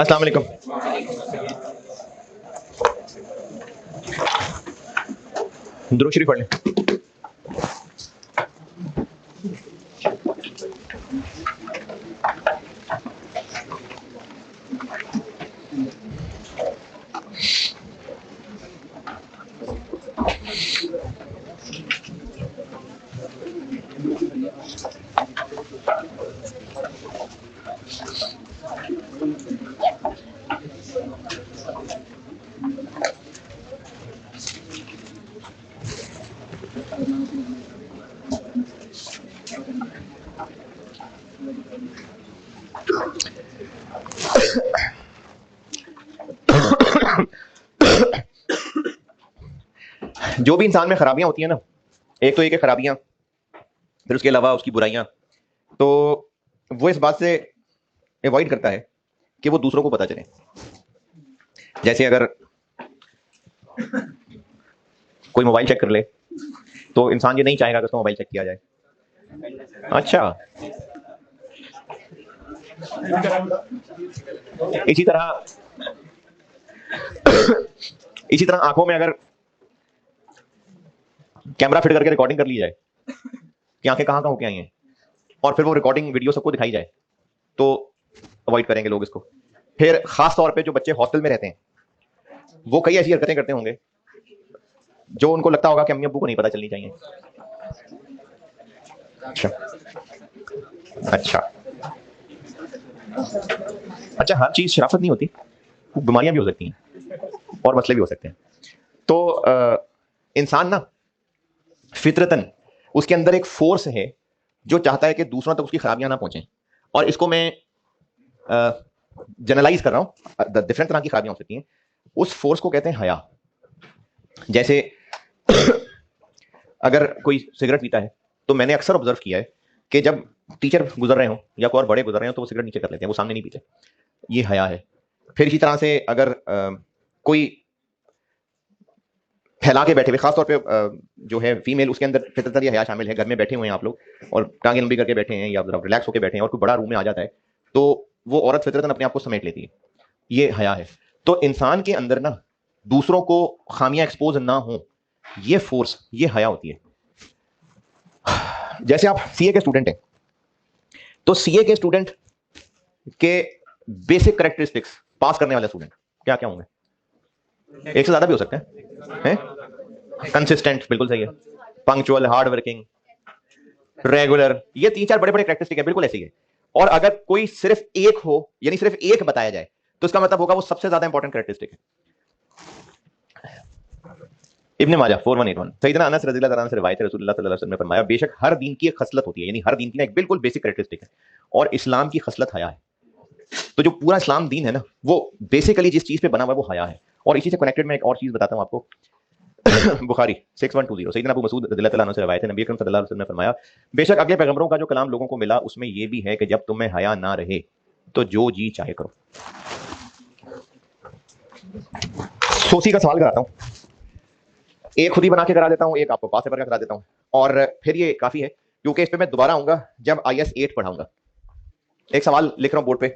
अस्सलाम वालेकुम। दुरूद शरीफ पढ़ लें। जो भी इंसान में खराबियां होती हैं ना, एक तो ये कि खराबियां, फिर उसके अलावा उसकी बुराइयां, तो वो इस बात से अवॉइड करता है कि वो दूसरों को पता चले। जैसे अगर कोई मोबाइल चेक कर ले तो इंसान ये नहीं चाहेगा कि उसका मोबाइल चेक किया जाए। अच्छा, इसी तरह इसी तरह आंखों में अगर कैमरा फिट करके रिकॉर्डिंग कर ली जाए कि आंखें कहां कहां होके आई हैं, और फिर वो रिकॉर्डिंग वीडियो सबको दिखाई जाए, तो अवॉइड करेंगे लोग इसको। फिर खास तौर पे जो बच्चे हॉस्टल में रहते हैं, वो कई ऐसी हरकतें करते होंगे जो उनको लगता होगा कि अम्मी अब्बू को नहीं पता चलनी चाहिए। अच्छा अच्छा अच्छा, हर चीज शराफत नहीं होती, बीमारियां भी हो सकती हैं और मसले भी हो सकते हैं। तो इंसान ना फितरतन उसके अंदर एक फोर्स है जो चाहता है कि दूसरों तक उसकी खराबियां ना पहुंचें, और इसको मैं जनरलाइज कर रहा हूं, डिफरेंट तरह की खराबियां हो सकती हैं। उस फोर्स को कहते हैं हया। जैसे अगर कोई सिगरेट पीता है तो मैंने अक्सर ऑब्जर्व किया है कि जब टीचर गुजर रहे हो या कोई और बड़े गुजर रहे हो तो वो सिगरेट नीचे कर लेते हैं, वो सामने नहीं पीते। ये हया है। फिर इसी तरह से अगर कोई फैला के बैठे हुए, खासतौर पे जो है फीमेल, उसके अंदर फितरतन या हया शामिल है। घर में बैठे हुए हैं आप लोग और टांगे लंबी करके बैठे हैं या रिलैक्स होकर बैठे हैं और कोई बड़ा रूम में आ जाता है तो वो औरत फितरतन अपने आप को समेट लेती है। ये हया है। तो इंसान के अंदर ना दूसरों को खामियां एक्सपोज ना हो, ये फोर्स, ये हया होती है। जैसे आप सीए के स्टूडेंट हैं, तो सीए के स्टूडेंट के बेसिक करेक्टरिस्टिक्स पास करने वाले स्टूडेंट क्या क्या होंगे? एक से ज्यादा भी हो सकते हैं। कंसिस्टेंट, बिल्कुल सही है। पंक्चुअल, हार्ड वर्किंग, रेगुलर, ये तीन चार बड़े बड़े करेक्टरिस्टिक है, बिल्कुल ऐसी है। और अगर कोई सिर्फ एक हो, यानी सिर्फ एक बताया जाए, तो इसका मतलब होगा वो सबसे ज्यादा इंपॉर्टेंट करेक्टरिस्टिक है। इब्ने माजा 4181, सैयदना अनस रज़ियल्लाहु अन्हु से रिवायत है, रसूलुल्लाह सल्लल्लाहु अलैहि वसल्लम ने फरमाया, बेशक हर दीन की एक खसलत होती है, यानी हर दीन की ना एक बिल्कुल बेसिक करेक्टरिस्टिक है, और इस्लाम की खसलत हया है। तो जो पूरा इस्लाम दीन है ना, वो बेसिकली जिस चीज पे बना हुआ है वो हया है। और इसी से कनेक्टेड मैं एक और चीज बताता हूं आपको। बुखारी 6120, सैयदना अबू मसूद रज़ियल्लाहु अन्हु से रिवायत है, नबी अकरम सल्लल्लाहु अलैहि वसल्लम ने फरमाया, बेशक अगले पैगंबरों का जो कलाम लोगों को मिला उसमें यह भी है कि जब तुम्हें हया ना रहे तो जो जी चाहे करो। सोसी का सवाल कराता हूं, एक खुद ही बना के करा देता हूं, एक आपको पास पेपर का करा देता हूं, और फिर ये काफी है क्योंकि इस पे मैं दोबारा आऊंगा जब IS 8 पढ़ाऊंगा। एक सवाल लिख रहा हूं बोर्ड पे।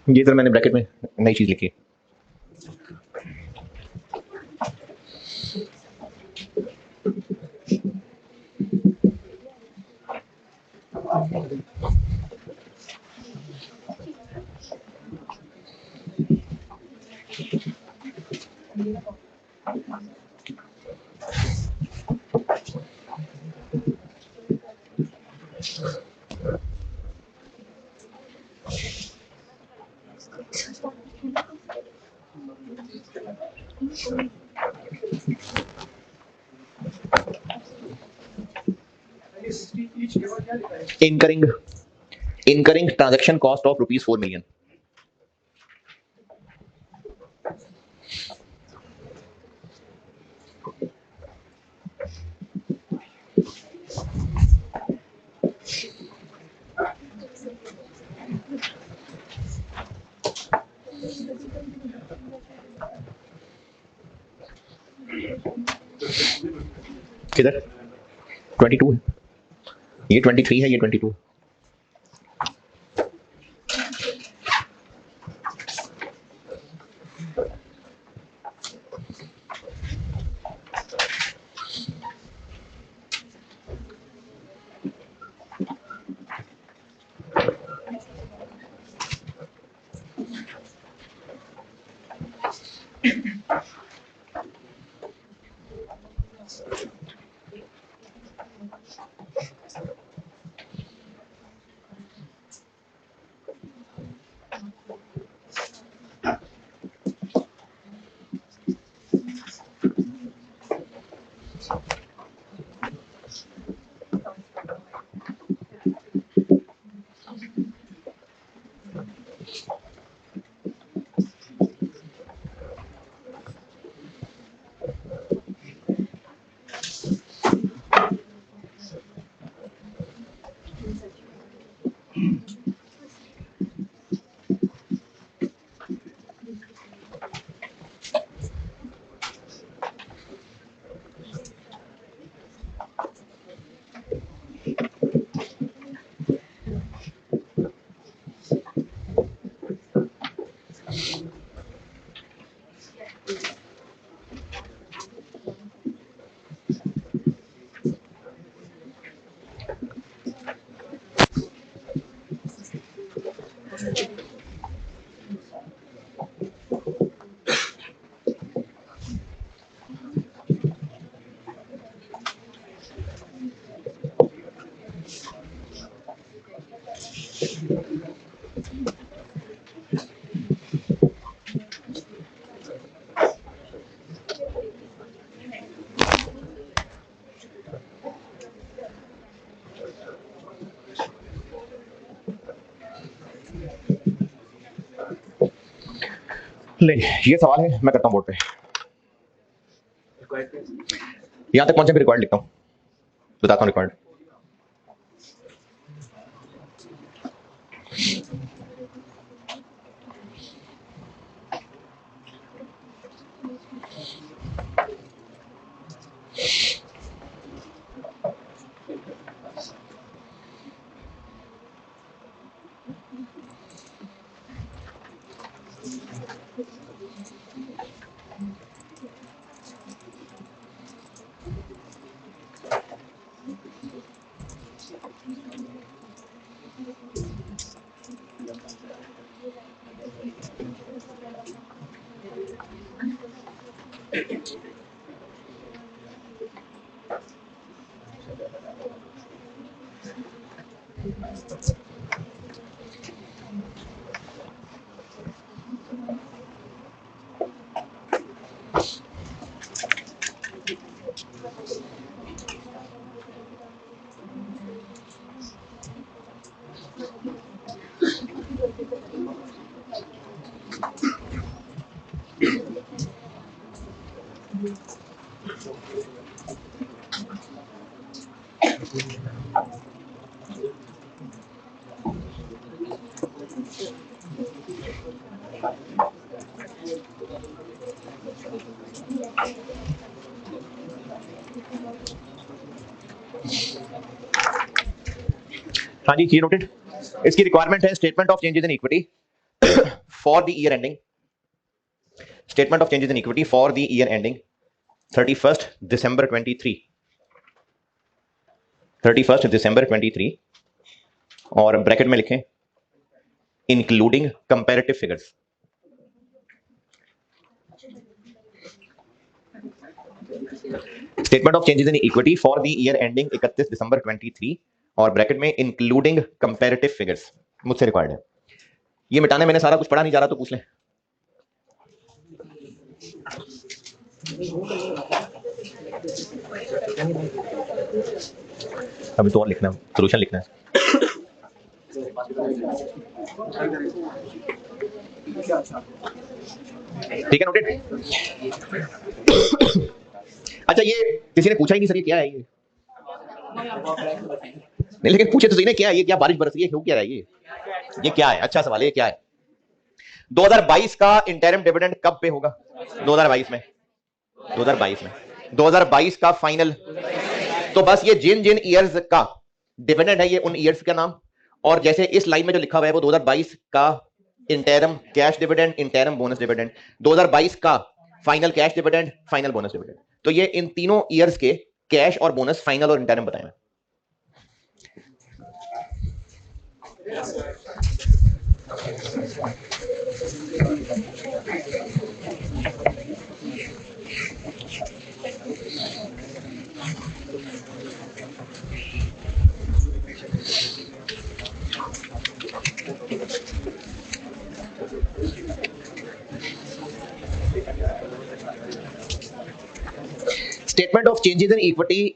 ये सर मैंने ब्रैकेट में नई चीज लिखी है। incurring transaction cost of rupees 4 million. किधर 22 है, ये 23 है, ये 22। ले, ये सवाल है, मैं करता हूँ बोर्ड पे। यहां तक पहुंचे फिर रिक्वायर्ड लिखता हूँ, बताता हूँ रिक्वायर्ड। हाँ जी, ये नोटेड। इसकी रिक्वायरमेंट है statement of changes in equity for the year ending, statement of changes in equity for the year ending 31st December 23, 31st December 23, और ब्रैकेट में लिखें including comparative figures. Statement of changes in equity for the year ending 31 दिसंबर 23 और bracket में including comparative figures मुझसे required है। ये मिटाने मैंने सारा कुछ पढ़ा नहीं जा रहा तो पूछ लें। अभी तो और लिखना है, सोल्यूशन लिखना है। ठीक है, नोटेड। अच्छा, ये किसी ने पूछा ही नहीं सर ये क्या है ये? नहीं, लेकिन पूछे तो सही ना, क्या है ये? क्या बारिश बरस रही है, क्यों क्या है ये क्या है? अच्छा सवाल है, ये क्या है? 2022 का इंटरिम डिविडेंड कब पे होगा? 2022 में, 2022 का फाइनल। तो बस ये जिन जिन ईयर्स का डिविडेंड है ये उन ईयर्स का नाम, और जैसे इस लाइन में जो लिखा हुआ है वो 2022 का interim cash dividend, interim bonus dividend, 2022 का final cash dividend, final bonus dividend. तो ये इन तीनों ईयर्स के कैश और बोनस, फाइनल और इंटरिम बताए हैं। Statement of changes in equity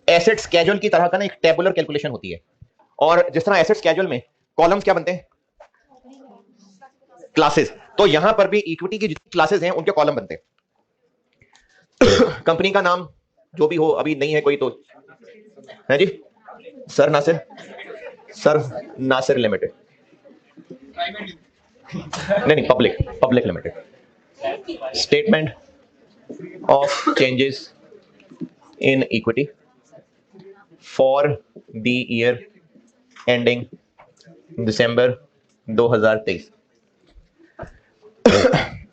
asset schedule की तरह का ना एक टेबुलर कैलकुलेशन होती है, और जिस तरह एसेट स्केड्यूल में कॉलम्स क्या बनते हैं? क्लासेस। तो यहां पर भी इक्विटी की जितनी क्लासेस हैं उनके कॉलम बनते हैं। कंपनी का नाम जो भी हो, अभी नहीं है कोई तो है जी, सर नासिर लिमिटेड, नहीं public limited. Statement of changes in equity for the year ending December 2023।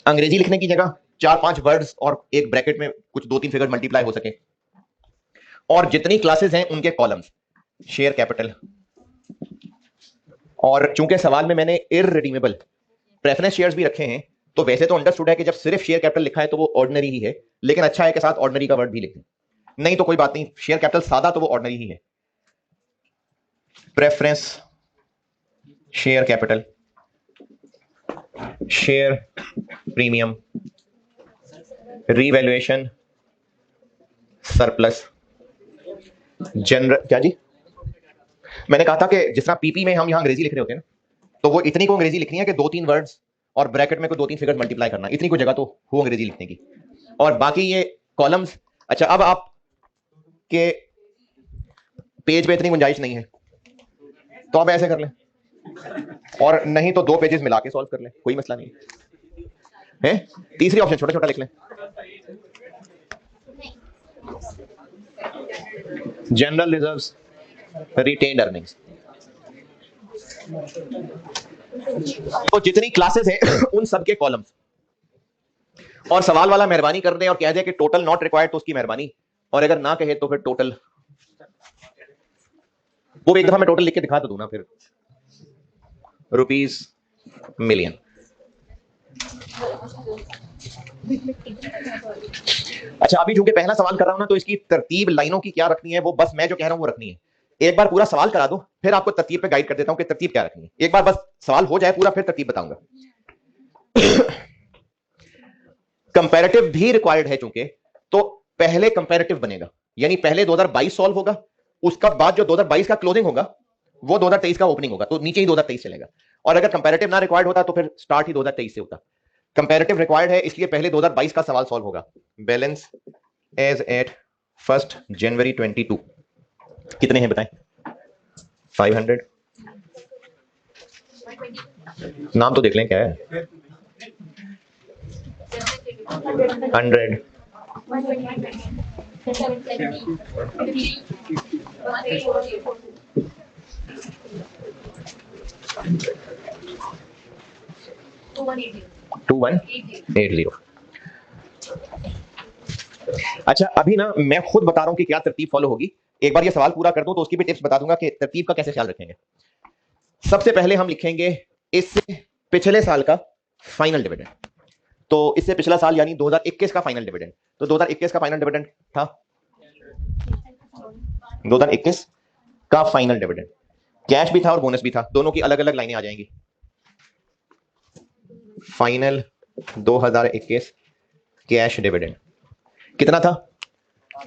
अंग्रेजी लिखने की जगह 4-5 वर्ड्स और एक ब्रैकेट में कुछ 2-3 फिगर मल्टीप्लाई हो सके, और जितनी क्लासेस हैं उनके कॉलम्स, शेयर कैपिटल। और चूंकि सवाल में मैंने इररिडीमेबल प्रेफरेंस शेयर्स भी रखे हैं, तो वैसे तो अंडरस्टूड है कि जब सिर्फ शेयर कैपिटल लिखा है तो वो ऑर्डिनरी ही है, लेकिन अच्छा है कि साथ ऑर्डिनरी का वर्ड भी लिखें, नहीं तो कोई बात नहीं, शेयर कैपिटल सादा तो वो ऑर्डिनरी ही है। Preference share capital, share premium, revaluation surplus, general. क्या जी? मैंने कहा था कि जिस तरह पीपी में हम यहां अंग्रेजी लिख रहे होते हैं ना, तो वो इतनी को अंग्रेजी लिखनी है कि 2-3 वर्ड्स और ब्रैकेट में कोई 2-3 फिगर्स मल्टीप्लाई करना, इतनी कोई जगह तो हो अंग्रेजी लिखने की, और बाकी ये कॉलम्स। अच्छा, अब आप के पेज पे इतनी गुंजाइश नहीं है तो आप ऐसे कर लें, और नहीं तो 2 पेजेस मिला के सॉल्व कर लें, कोई मसला नहीं है। तीसरी ऑप्शन छोटा छोटा लिख लें, जनरल रिजर्व्स, रिटेन्ड अर्निंग्स। तो जितनी क्लासेस हैं उन सब के कॉलम्स, और सवाल वाला मेहरबानी कर दे और कह दे कि टोटल नॉट रिक्वायर्ड तो उसकी मेहरबानी, और अगर ना कहे तो फिर टोटल, वो एक दफा मैं टोटल लिख के दिखा तो दूं ना फिर, रुपीस मिलियन। अच्छा, अभी चूंकि पहला सवाल कर रहा हूं ना, तो इसकी तरतीब लाइनों की क्या रखनी है वो बस मैं जो कह रहा हूं वो रखनी है। एक बार पूरा सवाल करा दो, फिर आपको तरतीब पे गाइड कर देता हूं कि तरतीब क्या रखनी है। एक बार बस सवाल हो जाए पूरा, फिर तरतीब बताऊंगा। कंपैरेटिव भी रिक्वायर्ड है चूंकि, तो पहले कंपैरेटिव बनेगा, यानी पहले 2022 सॉल्व होगा, उसका बाद जो 2022 का क्लोजिंग होगा वो 2023 का ओपनिंग होगा, तो नीचे ही 2023 चलेगा। और अगर कंपैरेटिव ना रिक्वायर्ड होता तो फिर स्टार्ट ही 2023 से होता। कंपैरेटिव रिक्वायर्ड है, इसलिए पहले 2022 का सवाल सॉल्व होगा। बैलेंस एज एट 1 जनवरी 22 कितने हैं बताएं? 500। नाम तो देख लें क्या है। 100, 2180। अच्छा, अभी ना मैं खुद बता रहा हूं कि क्या तरतीब फॉलो होगी। एक बार ये सवाल पूरा कर दूं तो उसकी भी टिप्स बता दूंगा कि तरतीब का कैसे ख्याल रखेंगे। सबसे पहले हम लिखेंगे इससे पिछले साल का फाइनल डिविडेंड। तो इससे पिछला साल यानी 2021 का फाइनल डिविडेंड, तो 2021 का फाइनल डिविडेंड था 2021 का फाइनल डिविडेंड, कैश भी था और बोनस भी था, दोनों की अलग अलग लाइनें आ जाएंगी। फाइनल 2021 कैश डिविडेंड कितना था?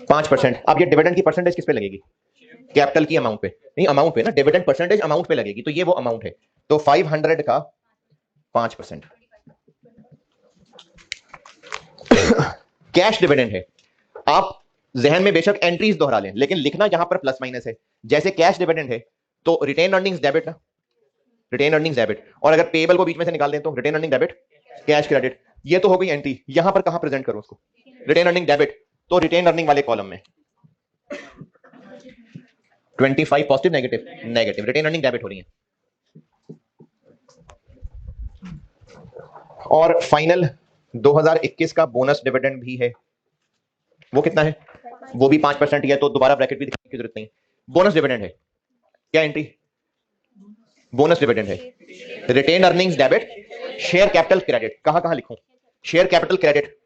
5%। अब ये डिविडेंड की परसेंटेज किस पे लगेगी? कैपिटल की अमाउंट पे, नहीं अमाउंट पे ना, डिविडेंड परसेंटेज अमाउंट पे लगेगी, तो ये वो अमाउंट है। तो 500 का 5% कैश डिविडेंड है। आप जहन में बेशक एंट्रीज दोहरा लें, लेकिन लिखना यहां पर प्लस माइनस है। जैसे कैश डिविडेंड है तो रिटेन अर्निंग्स डेबिट ना, रिटेन अर्निंग्स डेबिट, और अगर पेबल को बीच में से निकाल दें तो retained earning debit, cash credit. ये तो हो गई एंट्री। यहां पर कहां प्रेजेंट करूं उसको? रिटेन अर्निंग डेबिट, तो रिटेन अर्निंग वाले कॉलम में 25 positive negative negative, retained earning debit हो रही है। और फाइनल 2021 का बोनस डिविडेंड भी है, वो कितना है? वो भी 5% ही है, तो दोबारा ब्रैकेट भी दिखाने की जरूरत नहीं। बोनस डिविडेंड है, क्या एंट्री? बोनस डिविडेंड है। Retained earnings debit, share capital credit, कहां कहां लिखूं? शेयर कैपिटल क्रेडिट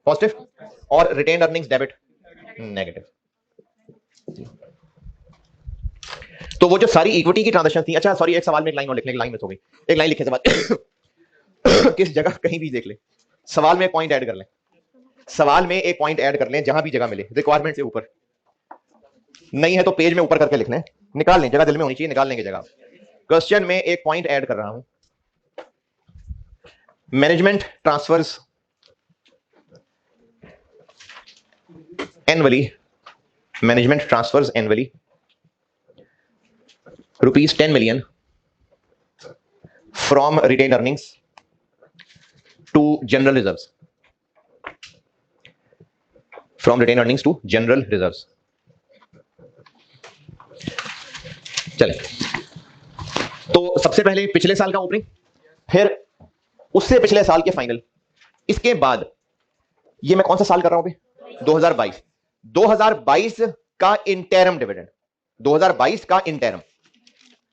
पॉजिटिव और रिटेन अर्निंग्स डेबिट नेगेटिव। तो वो जो सारी इक्विटी की ट्रांजैक्शन थी, अच्छा सॉरी, एक सवाल में एक लाइन और लिखने की, लाइन मिस हो गई। एक लाइन लिखे बाद किस जगह कहीं भी देख ले, सवाल में एक पॉइंट ऐड कर लें, सवाल में एक पॉइंट ऐड कर लें जहां भी जगह मिले, रिक्वायरमेंट से ऊपर नहीं है तो पेज में ऊपर करके लिख लें, निकाल लें, जगह दिल में होनी चाहिए, निकाल लेंगे जगह। क्वेश्चन में एक पॉइंट ऐड कर रहा हूं, management transfers annually, management transfers annually ₹10 million from retained earnings to general reserves, from retained earnings to general reserves। चले, तो सबसे पहले पिछले साल का ओपनिंग, फिर उससे पिछले साल के फाइनल, इसके बाद ये मैं कौन सा साल कर रहा हूं अभी? 2022। 2022 का इंटरम डिविडेंड, 2022 का इंटरम,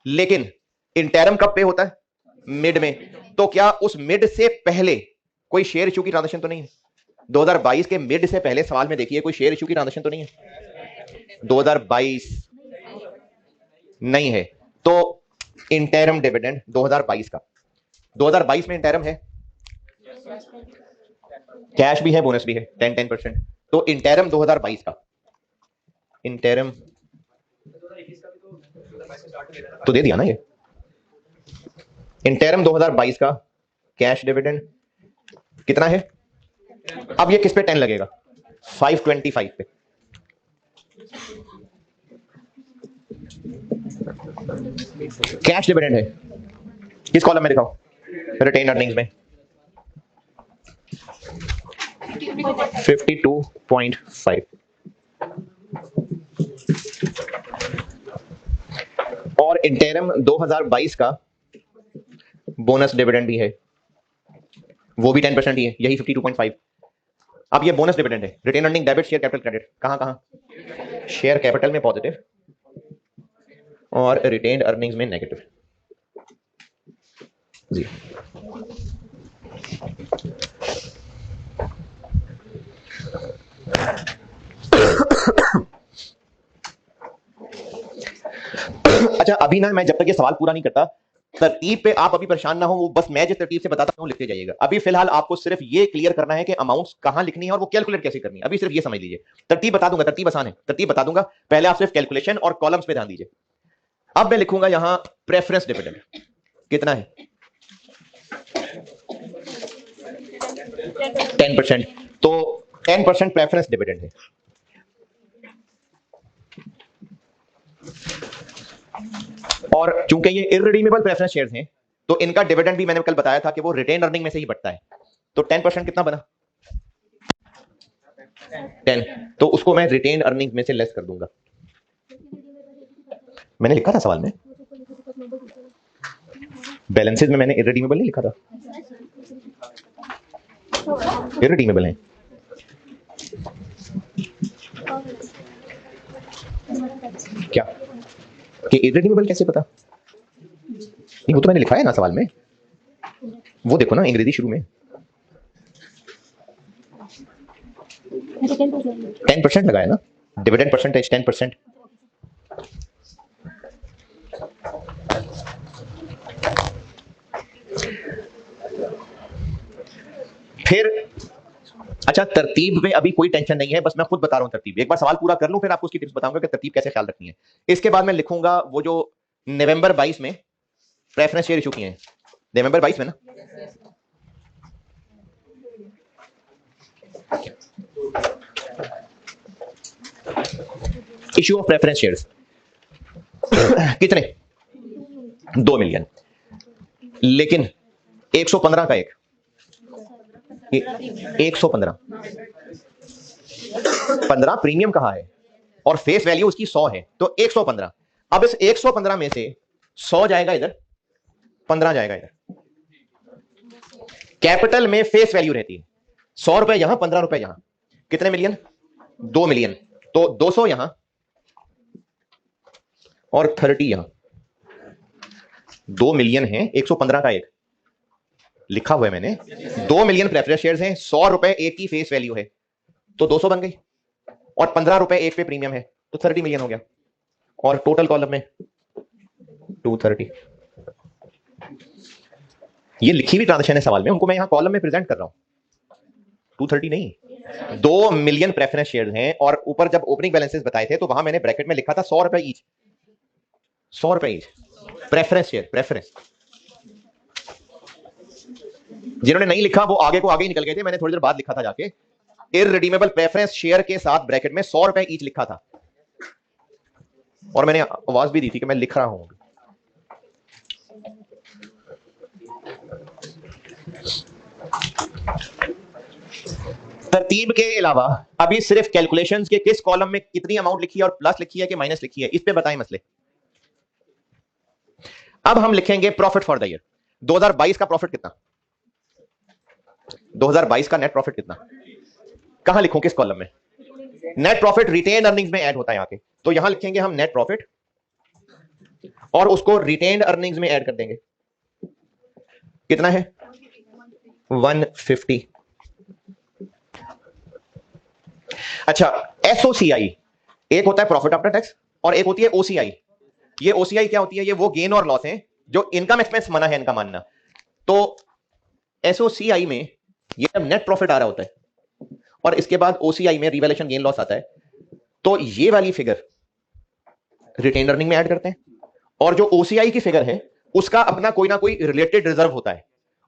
लेकिन इंटरम कब पे होता है? मिड में। तो क्या उस मिड से पहले कोई शेयर इशू की ट्रांजैक्शन तो नहीं है? 2022 के मिड से पहले सवाल में देखिए कोई शेयर इशू की ट्रांजैक्शन तो नहीं है? 2022 नहीं है, तो इंटरम डिविडेंड 2022 का, 2022 में इंटरम है, कैश भी है, बोनस भी है, 10%। तो इंटरम 2022 का, इंटरम तो दे दिया ना ये, इंटरम 2022 का कैश डिविडेंड कितना है? अब ये किस पे 10 लगेगा? 525 पे। कैश डिविडेंड है, किस कॉलम में दिखाओ? रिटेन अर्निंग्स में 52.5। और इंटरम 2022 का बोनस डिविडेंड भी है, वो भी 10% ही है, यही 52.5। अब ये बोनस डिविडेंड है, retained earning debit, share capital credit, कहां कहां? शेयर कैपिटल में पॉजिटिव और रिटेन अर्निंग्स में नेगेटिव जी। अच्छा अभी ना, मैं जब तक ये सवाल पूरा नहीं करता, तरतीब पे आप अभी परेशान ना हो, वो बस मैं जिस तरतीब से बताता हूं लिखते जाइएगा। अभी फिलहाल आपको सिर्फ ये क्लियर करना है कि अमाउंट्स कहां लिखनी है और वो कैलकुलेट कैसे करनी है। अभी सिर्फ ये समझ लीजिए, तरतीब बता दूंगा, तरतीब आसान है, तरतीब बता दूंगा, पहले आप सिर्फ कैलकुलेशन और कॉलम्स पे ध्यान दीजिए। अब मैं लिखूंगा यहां प्रेफरेंस डिविडेंड कितना है? 10%। तो 10% प्रेफरेंस डिविडेंड है। और चूंकि ये इररिडीमेबल प्रेफरेंस शेयर्स हैं, तो इनका डिविडेंड भी मैंने कल बताया था कि वो रिटेन अर्निंग में से ही बढ़ता है। तो 10% कितना बना? 10। तो उसको मैं रिटेन अर्निंग में से लेस कर दूंगा। मैंने लिखा था सवाल में, बैलेंसेज में मैंने इररिडीमेबल नहीं लिखा था? इररिडीमेबल है। क्या कि इररिडीमेबल कैसे पता? नहीं, वो तो मैंने लिखा है ना सवाल में, वो देखो ना अंग्रेजी शुरू में 10% लगाया ना, डिविडेंड परसेंटेज 10%। फिर अच्छा, तरतीब में अभी कोई टेंशन नहीं है, बस मैं खुद बता रहा हूं तरतीब। एक बार सवाल पूरा कर लूं, फिर आपको उसकी टिप्स बताऊंगा कि तरतीब कैसे ख्याल रखनी है। इसके बाद मैं लिखूंगा वो जो नवंबर 22 में प्रेफरेंस शेयर इशू किए हैं, नवंबर 22 में ना, इशू ऑफ प्रेफरेंस शेयर्स कितने? 2 मिलियन। लेकिन 115 का एक 115 15 प्रीमियम कहा है और फेस वैल्यू उसकी 100 है, तो 115। अब इस 115 में से 100 जाएगा इधर, 15 जाएगा इधर। कैपिटल में फेस वैल्यू रहती है 100 रुपए यहां, 15 रुपए यहां, कितने मिलियन? 2 मिलियन। तो 200 यहां और 30 यहां, 2 मिलियन है, 115 का एक लिखा हुआ है मैंने। 2 मिलियन प्रेफरेंस शेयर्स हैं, 100 रुपए एक की फेस वैल्यू है, तो 200 बन गई, और 15 रुपए एक पे प्रीमियम है, तो 30 मिलियन हो गया। और टोटल कॉलम में 230। ये लिखी हुई ट्रांजेक्शन है सवाल में, उनको मैं यहां कॉलम में प्रेजेंट कर रहा हूं। 230 नहीं, 2 मिलियन प्रेफरेंस शेयर्स हैं, और ऊपर जब ओपनिंग बैलेंसेस बताए थे तो वहां मैंने ब्रैकेट में लिखा था 100 रुपए ईच, 100 रुपए ईच प्रेफरेंस शेयर। प्रेफरेंस जिन्होंने नहीं लिखा वो आगे को आगे ही निकल गए थे, मैंने थोड़ी देर बाद लिखा था जाके, इररिडीमेबल प्रेफरेंस शेयर के साथ ब्रैकेट में 100 रुपए ईच लिखा था, और मैंने आवाज भी दी थी कि मैं लिख रहा हूं। तरतीब के अलावा अभी सिर्फ कैलकुलेशंस के किस कॉलम में कितनी अमाउंट लिखी है और प्लस लिखी है कि माइनस लिखी है, इस पे बताएं मसले। अब हम लिखेंगे प्रॉफिट फॉर द ईयर। 2022 का प्रॉफिट कितना? 2022 का नेट प्रॉफिट कितना? कहां लिखूं, किस कॉलम में? नेट प्रॉफिट रिटेन अर्निंग्स में ऐड होता है आके, तो यहां लिखेंगे हम नेट प्रॉफिट और उसको रिटेन अर्निंग्स में ऐड कर देंगे। कितना है? 150। अच्छा, एसओसीआई एक होता है प्रॉफिट आफ्टर टैक्स और एक होती है ओसीआई। ये ओसीआई क्या होती है? ये वो गेन और लॉस है जो इनकम एक्सपेंस मना है इनका मानना। तो एसओसीआई में ये जब नेट प्रॉफिट आ रहा होता है और इसके बाद ओसीआई में रिवैल्यूएशन गेन लॉस आता है, तो ये वाली फिगर रिटेन अर्निंग में ऐड करते हैं, और जो ओसीआई की फिगर है उसका अपना कोई ना कोई रिलेटेड रिजर्व होता है,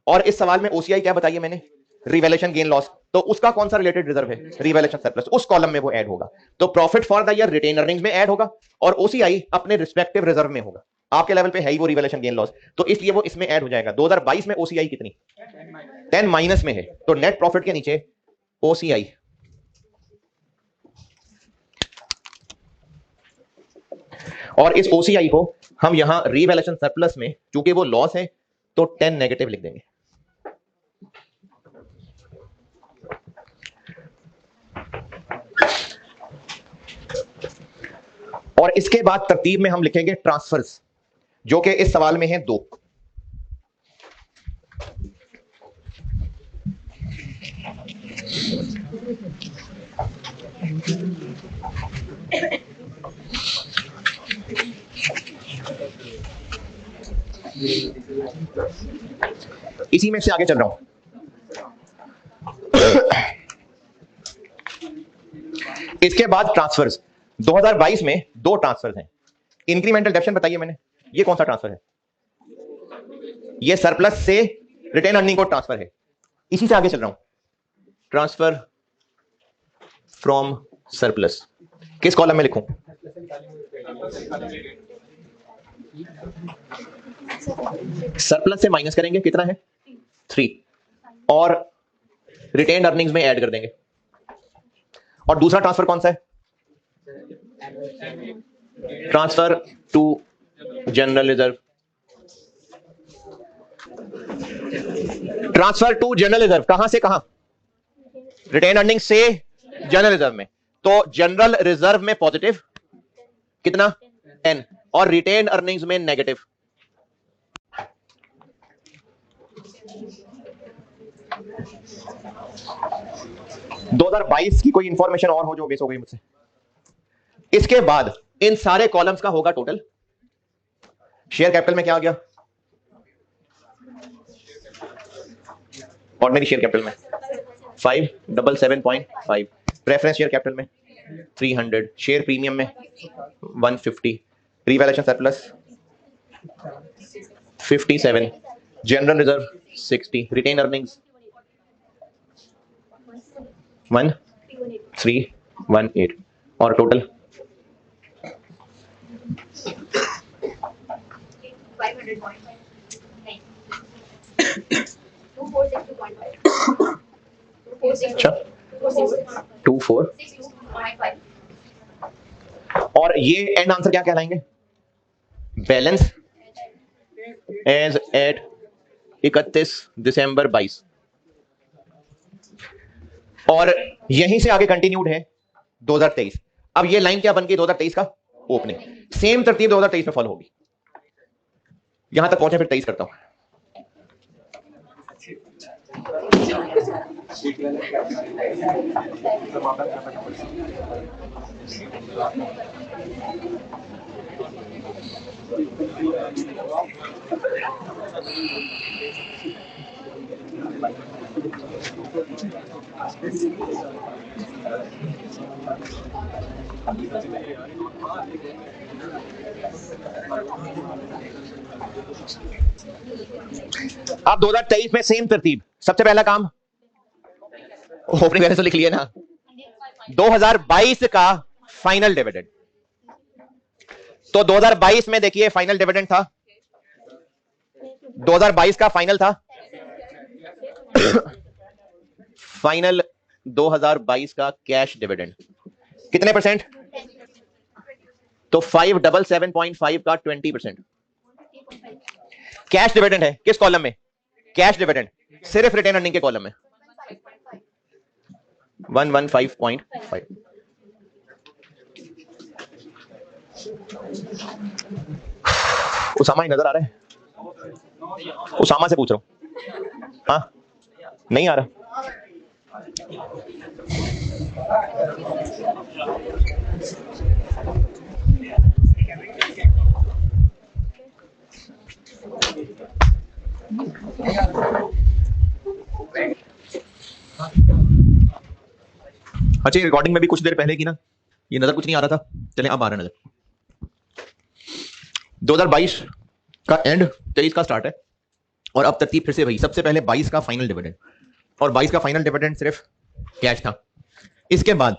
और इस सवाल में ओसीआई क्या बताइए मैंने, रिवैल्यूएशन गेन लॉस, तो उसका कौन सा रिलेटेड रिजर्व है, रिवैल्यूएशन सरप्लस, उस कॉलम में वो ऐड होगा। तो profit for the year retained earnings में ऐड होगा और ओसीआई अपने रिस्पेक्टिव रिजर्व में होगा। आपके लेवल पे है ही वो रिवैल्यूएशन गेन लॉस, तो इसलिए वो इसमें ऐड हो जाएगा। 2022 में ओसीआई कितनी, 10 माइनस में है, तो नेट प्रॉफिट के नीचे ओसीआई, और इस ओसीआई को हम यहां रिवैल्यूएशन सरप्लस में, चूंकि वो लॉस है तो 10 नेगेटिव लिख देंगे। और इसके बाद तरतीब में हम लिखेंगे ट्रांसफर्स, जो कि इस सवाल में है 2। इसी में से आगे चल रहा हूं। इसके बाद ट्रांसफर्स, 2022 में 2 ट्रांसफर्स हैं। इंक्रीमेंटल डेप्शन बताइए मैंने, ये कौन सा ट्रांसफर है, ये सरप्लस से रिटेन अर्निंग को ट्रांसफर है। इसी से आगे चल रहा हूं, ट्रांसफर फ्रॉम सरप्लस, किस कॉलम में लिखूं, सरप्लस से माइनस करेंगे, कितना है 3, और रिटेन अर्निंग्स में ऐड कर देंगे। और दूसरा ट्रांसफर कौन सा है, transfer to general reserve, transfer to general reserve, कहां से कहां, रिटेन अर्निंग से जनरल रिजर्व में। तो जनरल रिजर्व में पॉजिटिव कितना 10 और रिटेन अर्निंग्स में नेगेटिव। दो 2022 की कोई इंफॉर्मेशन और हो जो बेस हो गई मुझसे। इसके बाद इन सारे कॉलम्स का होगा टोटल। शेयर कैपिटल में क्या आ गया, ऑर्डिनरी शेयर कैपिटल में 577.5, प्रेफरेंस शेयर कैपिटल में 300, शेयर प्रीमियम में 150, revaluation surplus 57, general reserve 60, retained earnings 1318 और टोटल 2462.5। और ये एंड आंसर क्या कहलाएंगे, बैलेंस एज एट 31 दिसंबर 22। और यहीं से आगे कंटिन्यूड है 2023। अब ये लाइन क्या बन गई 2023 का ओपनिंग, सेम तरतीब 2023 में फॉलो होगी। यहां तक पहुंचे फिर 23 करता हूं। अब 2023 में सेम तरतीब, सबसे पहला काम ओपनिंग बैलेंस तो लिख लिया ना, 2022 का फाइनल डिविडेंड। तो 2022 में देखिए फाइनल डिविडेंड था, 2022 का फाइनल था फाइनल 2022 का कैश डिविडेंड कितने परसेंट, तो 577.5 का 20%। कैश डिविडेंड है किस कॉलम में, कैश डिविडेंड सिर्फ रिटेन अर्निंग के कॉलम में 115.5। उसामा ही नजर आ रहा है, उसामा से पूछ रहा हूं, हाँ नहीं आ रहा। अच्छा रिकॉर्डिंग में भी कुछ देर पहले की ना, ये नजर कुछ नहीं आ रहा था, चलें अब आ रहा नजर। 2022 का एंड 23 का स्टार्ट है, और अब तरतीब फिर से वही, सबसे पहले 22 का फाइनल डिविडेंड, और 22 का फाइनल डिविडेंड सिर्फ कैश था। इसके बाद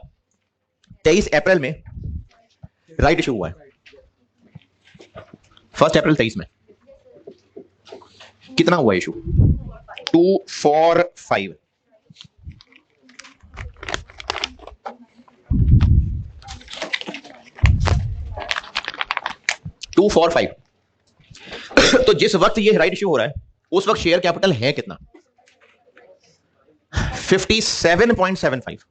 23 अप्रैल में राइट इशू हुआ है, 1 अप्रैल 23 में। कितना हुआ इशू? 245। तो जिस वक्त ये राइट इशू हो रहा है उस वक्त शेयर कैपिटल है कितना? 57.75।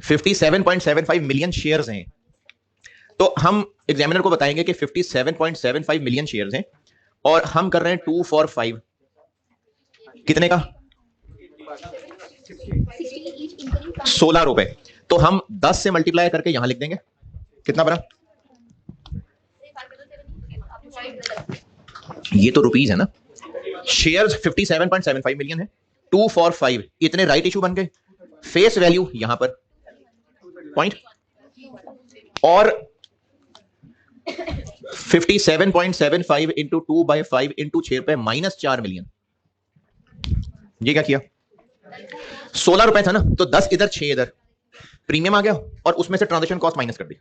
57.75 मिलियन शेयर्स हैं। तो हम एग्जामिनर को बताएंगे कि 57.75 मिलियन शेयर्स हैं और हम कर रहे हैं 245 कितने का? 16 रुपए। तो हम 10 से मल्टीप्लाई करके यहां लिख देंगे, कितना बना? ये तो रुपीस है ना। शेयर्स 57.75 मिलियन है, 245 इतने राइट इशू बन गए। फेस वैल्यू यहां पर पॉइंट, और 57.75 इंटू 2/5 इंटू 6 रुपए माइनस 4 मिलियन। ये क्या किया? 16 रुपए था ना, तो 10 इधर 6 इधर, प्रीमियम आ गया और उसमें से ट्रांजेक्शन कॉस्ट माइनस कर दी।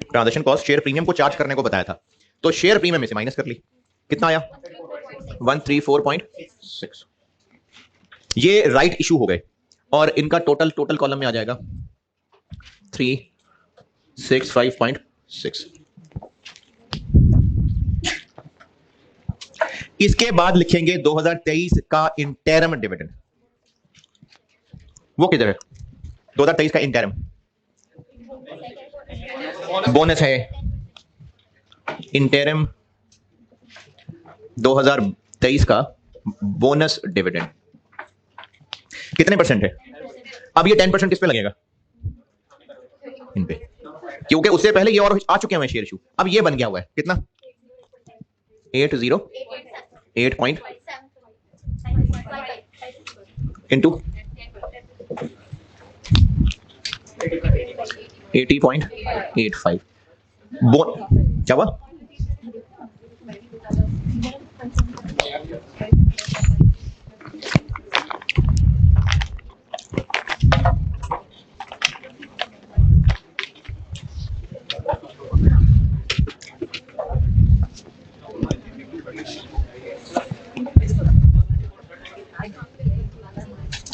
ट्रांजेक्शन कॉस्ट शेयर प्रीमियम को चार्ज करने को बताया था, तो शेयर प्रीमियम में से माइनस कर ली। कितना आया? 134.6। ये राइट इशू हो गए और इनका टोटल कॉलम में आ जाएगा 365.6। इसके बाद लिखेंगे 2023 का इंटरम डिविडेंड। वो किधर है? 2023 का इंटरम बोनस है। इंटरम 2023 का बोनस डिविडेंड कितने परसेंट है? अब ये 10% किस पे लगेगा? इन पे, क्योंकि उससे पहले ये और आ चुके हैं शेयर इशू। अब ये बन गया हुआ है कितना? 8 इंटू 80.85। क्या हुआ?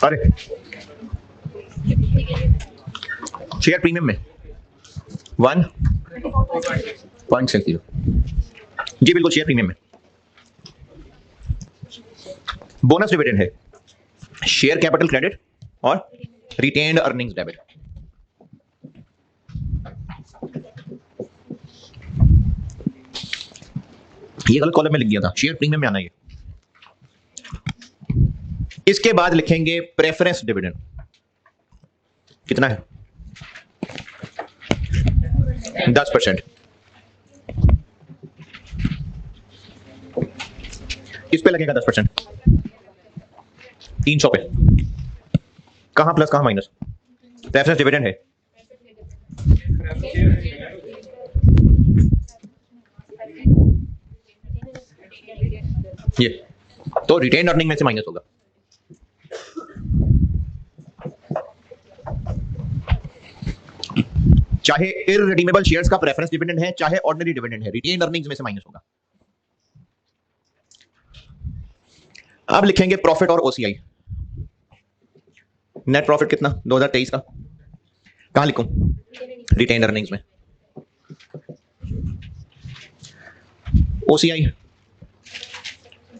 अरे शेयर प्रीमियम में 1.60। जी बिल्कुल, शेयर प्रीमियम में। बोनस डिविडेंड है शेयर कैपिटल क्रेडिट और रिटेन्ड अर्निंग्स डेबिट। ये गलत कॉलम में लिख दिया था, शेयर प्रीमियम में आना ये। इसके बाद लिखेंगे प्रेफरेंस डिविडेंड। कितना है? 10%। किस पे लगेगा 10%? 300 पे। कहां प्लस कहां माइनस? प्रेफरेंस डिविडेंड है ये, तो रिटेन अर्निंग में से माइनस होगा। चाहे इररिडीमेबल शेयर्स का प्रेफरेंस डिविडेंड है चाहे ऑर्डिनरी डिविडेंड है, रिटेन अर्निंग्स में से माइनस होगा। अब लिखेंगे प्रॉफिट और ओसीआई। नेट प्रॉफिट कितना 2023 का? कहां लिखूं? रिटेन अर्निंग्स में। ओसीआई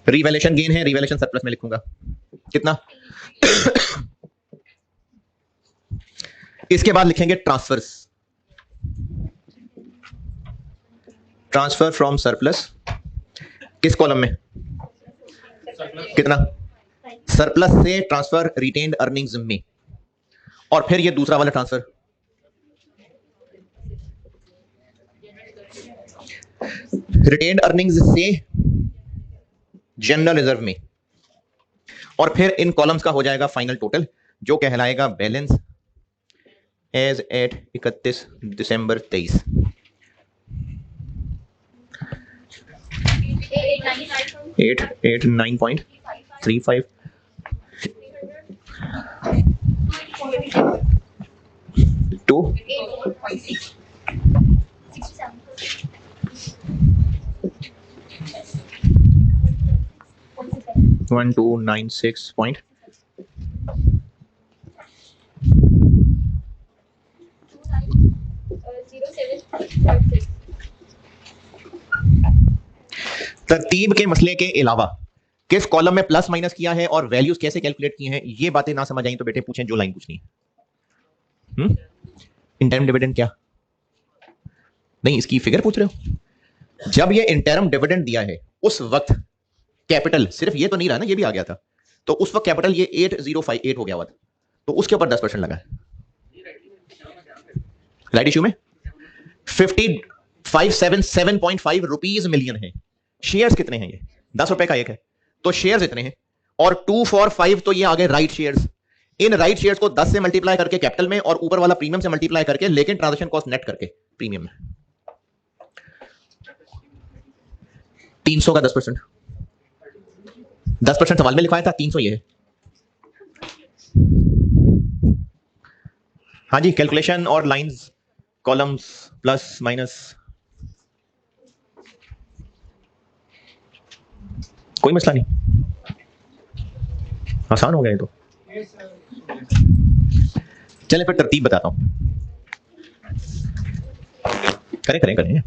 रिवैल्यूएशन गेन है, रिवैल्यूएशन सरप्लस में लिखूंगा। कितना? इसके बाद लिखेंगे ट्रांसफर्स। ट्रांसफर फ्रॉम सरप्लस किस कॉलम में? कितना? सरप्लस से ट्रांसफर रिटेन्ड अर्निंग्स में, और फिर ये दूसरा वाला ट्रांसफर रिटेन्ड अर्निंग्स से जनरल रिजर्व में, और फिर इन कॉलम्स का हो जाएगा फाइनल टोटल जो कहलाएगा बैलेंस एज एट 31 दिसंबर 23। 889.35 2 1296 point 0756 तरतीब के मसले के अलावा किस कॉलम में प्लस माइनस किया है और वैल्यूज कैसे कैलकुलेट किए हैं, ये बातें ना समझ आई तो बेटे पूछें जो लाइन पूछनी है। इंटरम डिविडेंड क्या नहीं, इसकी फिगर पूछ रहे हो? जब ये इंटरम डिविडेंड दिया है उस वक्त कैपिटल सिर्फ ये तो नहीं रहा ना, ये भी आ गया था, तो उस वक्त कैपिटल ये 8058 हो गया हुआ था, तो उसके ऊपर 10% लगा है। राइट इश्यू में 577.5 रुपीज मिलियन है। शेयर्स कितने हैं? ये 10 रुपए का एक है, तो शेयर्स इतने हैं, और 2 4 5 तो ये आ गए right shares. In right shares को 10 से मल्टीप्लाई करके कैपिटल में और ऊपर वाला प्रीमियम से मल्टीप्लाई करके, लेकिन ट्रांजैक्शन कॉस्ट नेट करके प्रीमियम में 300 का 10%। 10% सवाल में लिखवाया था, 300 ये है। हाँ जी, कैलकुलेशन और लाइंस, कॉलम्स, प्लस माइनस, कोई मसला नहीं, आसान हो गया ये तो। चलें फिर तरतीब बताता हूं। करें करें करें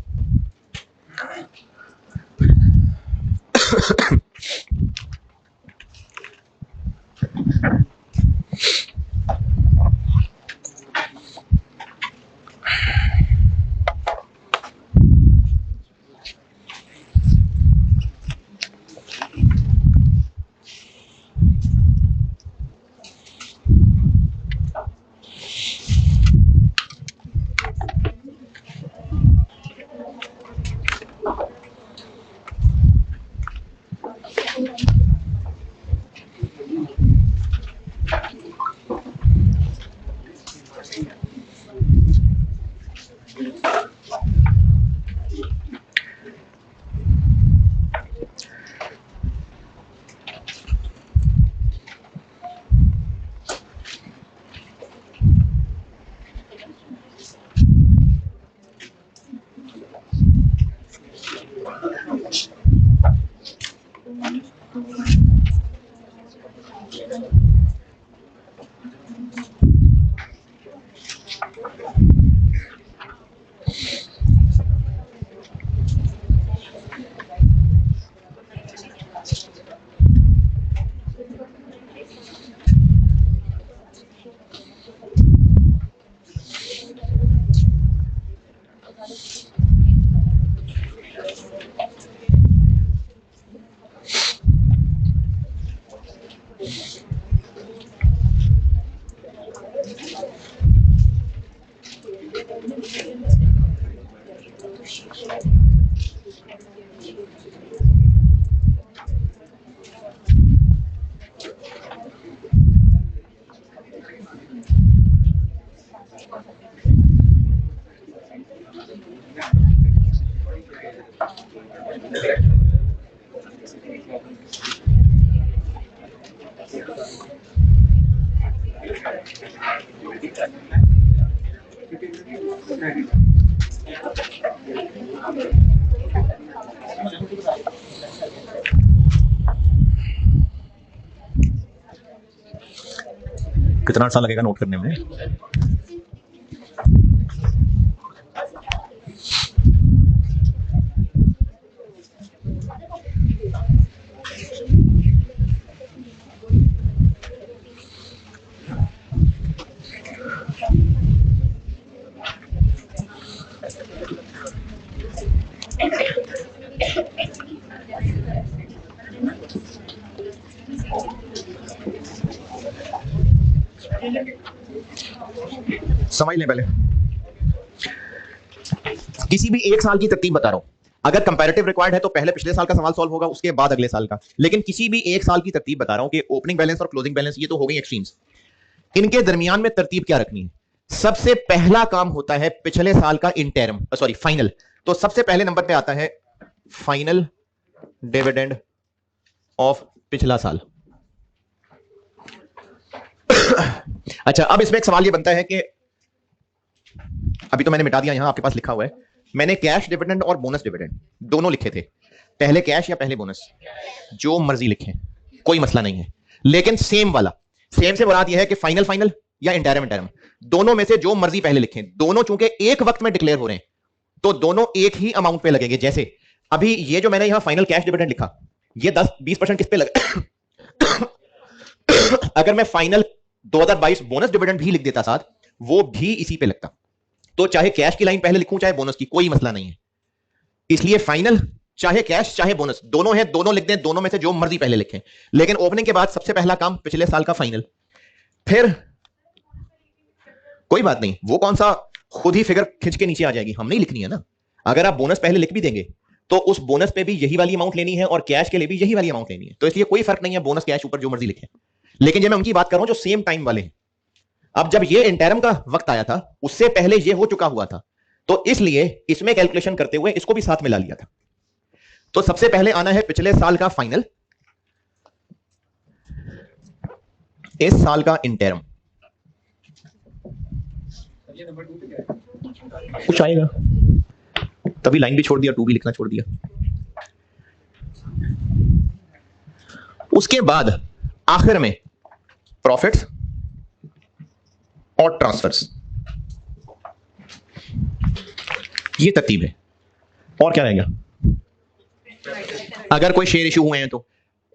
कितना अर्सा लगेगा नोट करने में? समझ लें पहले, किसी भी एक साल की तरतीब बता रहा हूं। अगर कंपैरेटिव रिक्वायर्ड है तो पहले पिछले साल का सवाल सॉल्व होगा, उसके बाद अगले साल का। लेकिन किसी भी एक साल की तरतीब बता रहा हूं कि ओपनिंग बैलेंस और क्लोजिंग बैलेंस ये तो हो गई एक्सट्रीम्स, इनके दरमियान में तरतीब क्या रखनी है। सबसे पहला काम होता है पिछले साल का इंटरम, सॉरी फाइनल। तो सबसे पहले नंबर पे आता है फाइनल डिविडेंड ऑफ पिछला साल। अच्छा, अब इसमें एक सवाल ये बनता है कि अभी तो मैंने मिटा दिया, यहां आपके पास लिखा हुआ है, मैंने कैश डिविडेंड और बोनस डिविडेंड दोनों लिखे थे, पहले कैश या पहले बोनस, जो मर्जी लिखें कोई मसला नहीं है, लेकिन सेम वाला, सेम से मुराद यह है कि फाइनल फाइनल या इंटरम इंटरम, दोनों में से जो मर्जी पहले लिखें, दोनों चूंकि एक वक्त में डिक्लेयर हो रहे हैं तो दोनों एक ही अमाउंट पे लगेंगे। जैसे अभी ये जो मैंने यहां फाइनल कैश डिविडेंड लिखा, ये 10-20% किस पे लगे अगर मैं फाइनल 2022 बोनस डिविडेंड भी लिख देता साथ, वो भी इसी पे लगता। तो चाहे कैश की लाइन पहले लिखूं चाहे बोनस की, कोई मसला नहीं है। इसलिए फाइनल चाहे कैश चाहे बोनस दोनों है, दोनों लिख दें, दोनों में से जो मर्जी पहले लिखें, लेकिन ओपनिंग के बाद सबसे पहला काम पिछले साल का फाइनल, फिर कोई बात नहीं, वो कौन सा खुद ही फिगर खिंच के नीचे आ जाएगी, हम नहीं लिखनी है ना। अगर आप बोनस पहले लिख भी देंगे तो उस बोनस पे भी यही वाली अमाउंट लेनी है और कैश के लिए भी यही वाली अमाउंट लेनी है, तो इसलिए कोई फर्क नहीं है बोनस कैश ऊपर जो मर्जी लिखें। लेकिन जब मैं उनकी बात कर रहा हूं जो सेम टाइम वाले हैं, अब जब ये इंटरम का वक्त आया था उससे पहले ये हो चुका हुआ था, तो इसलिए इसमें कैलकुलेशन करते हुए इसको भी साथ मिला लिया था। तो सबसे पहले आना है पिछले साल का फाइनल, इस साल का इंटरम, कुछ आएगा तभी लाइन भी छोड़ दिया, टू भी लिखना छोड़ दिया। उसके बाद आखिर में प्रॉफिट्स और ट्रांसफर्स, ये तरतीब है। और क्या रहेगा, अगर कोई शेयर इशू हुए हैं तो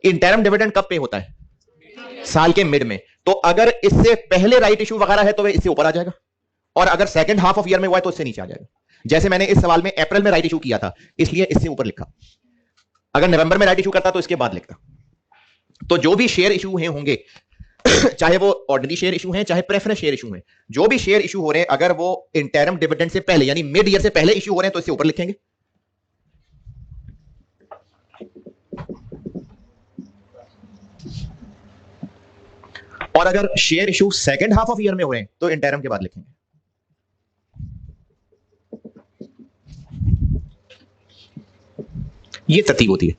इंटरम डिविडेंड कब पे होता है, साल के मिड में, तो अगर इससे पहले राइट इशू वगैरह है तो वह इससे ऊपर आ जाएगा, और अगर सेकंड हाफ ऑफ ईयर में हुआ है तो इससे नीचे आ जाएगा। जैसे मैंने इस सवाल में अप्रैल में राइट इशू किया था इसलिए इससे ऊपर लिखा, अगर नवंबर में राइट इशू करता तो इसके बाद लिखता। तो जो भी शेयर इशू होंगे चाहे वो ऑर्डिनरी शेयर इशू हैं चाहे प्रेफरेंस शेयर इशू हैं, जो भी शेयर इशू हो रहे हैं अगर वो इंटरम डिविडेंड से पहले यानी मिड ईयर से पहले इशू हो रहे हैं तो इससे ऊपर लिखेंगे। और अगर share issue second half of year में हो रहे हैं तो इंटरम के बाद लिखेंगे। ये तरतीब होती है।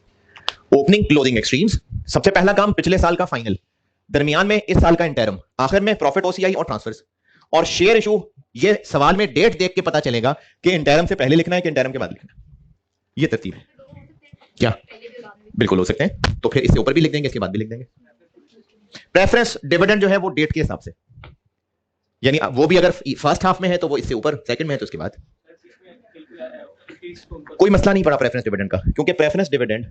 ओपनिंग क्लोजिंग एक्सट्रीम्स, सबसे पहला काम पिछले साल का फाइनल, दरमियान में इस साल का इंटरम, आखिर में प्रॉफिट ओसीआई और ट्रांसफर्स। और शेयर इशू ये सवाल में डेट देख के पता चलेगा कि इंटरम से पहले लिखना है कि इंटरम के बाद लिखना है। ये तरतीब है। क्या बिल्कुल हो सकते हैं, तो फिर इससे ऊपर भी लिख देंगे इसके बाद भी लिख देंगे। प्रेफरेंस डिविडेंड जो है वो डेट के हिसाब से, यानी वो भी अगर फर्स्ट हाफ में है तो वो इससे ऊपर, सेकंड में है तो उसके बाद। कोई मसला नहीं पड़ा प्रेफरेंस डिविडेंड का, क्योंकि प्रेफरेंस डिविडेंड